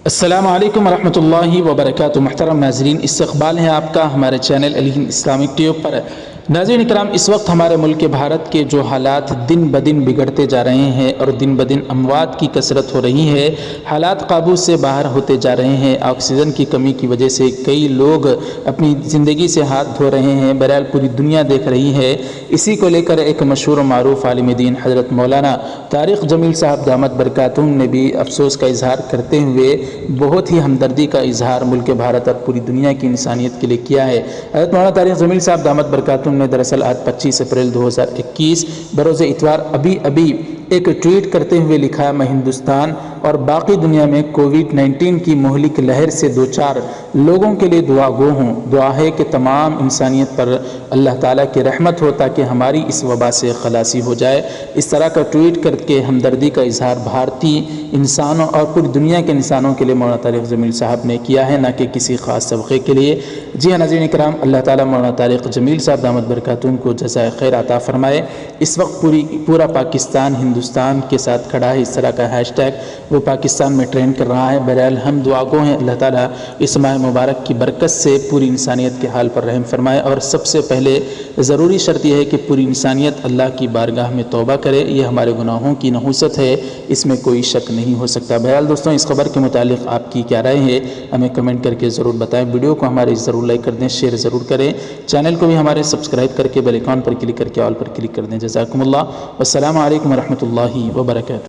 السلام علیکم ورحمۃ اللہ وبرکاتہ۔ محترم ناظرین، استقبال ہے آپ کا ہمارے چینل علی ہند اسلامک ٹیوب پر۔ ناظرین اکرام، اس وقت ہمارے ملک بھارت کے جو حالات دن بدن بگڑتے جا رہے ہیں اور دن بدن اموات کی کثرت ہو رہی ہے، حالات قابو سے باہر ہوتے جا رہے ہیں۔ آکسیجن کی کمی کی وجہ سے کئی لوگ اپنی زندگی سے ہاتھ دھو رہے ہیں، بہرحال پوری دنیا دیکھ رہی ہے۔ اسی کو لے کر ایک مشہور و معروف عالم دین حضرت مولانا طارق جمیل صاحب دامت برکاتہم نے بھی افسوس کا اظہار کرتے ہوئے بہت ہی ہمدردی کا اظہار ملک بھارت اور پوری دنیا کی انسانیت کے لیے کیا ہے۔ حضرت مولانا طارق جمیل صاحب دامت برکاتہم نے دراصل آج 25 اپریل 2021 بروز اتوار ابھی ایک ٹویٹ کرتے ہوئے لکھا، میں ہندوستان اور باقی دنیا میں کووڈ-19 کی مہلک لہر سے دوچار لوگوں کے لیے دعا گو ہوں۔ دعا ہے کہ تمام انسانیت پر اللہ تعالیٰ کی رحمت ہو تاکہ ہماری اس وبا سے خلاصی ہو جائے۔ اس طرح کا ٹویٹ کر کے ہمدردی کا اظہار بھارتی انسانوں اور پوری دنیا کے انسانوں کے لیے مولانا طارق جمیل صاحب نے کیا ہے، نہ کہ کسی خاص طبقے کے لیے۔ جی ہاں ناظرین اکرام، اللہ تعالیٰ مولانا طارق جمیل صاحب دامت برکاتہم کو جزائے خیر عطا فرمائے۔ اس وقت پورا پاکستان ہندوستان کے ساتھ کھڑا ہے، اس طرح کا ہیش ٹیگ وہ پاکستان میں ٹرینڈ کر رہا ہے۔ بہرحال ہم دعا گو ہیں، اللہ تعالیٰ اس ماہ مبارک کی برکت سے پوری انسانیت کے حال پر رحم فرمائے، اور سب سے پہلے ضروری شرط یہ ہے کہ پوری انسانیت اللہ کی بارگاہ میں توبہ کرے۔ یہ ہمارے گناہوں کی نحوست ہے، اس میں کوئی شک نہیں ہو سکتا۔ بہرحال دوستوں، اس خبر کے متعلق آپ کی کیا رائے ہے ہمیں کمنٹ کر کے ضرور بتائیں۔ ویڈیو کو ہمارے ضرور لائک کر دیں، شیئر ضرور کریں، چینل کو بھی ہمارے سبسکرائب کر کے بیل آئیکن پر کلک کر کے آل پر کلک کر دیں۔ جزاکم اللہ، والسلام علیکم ورحمۃ اللہ وبرکاتہ۔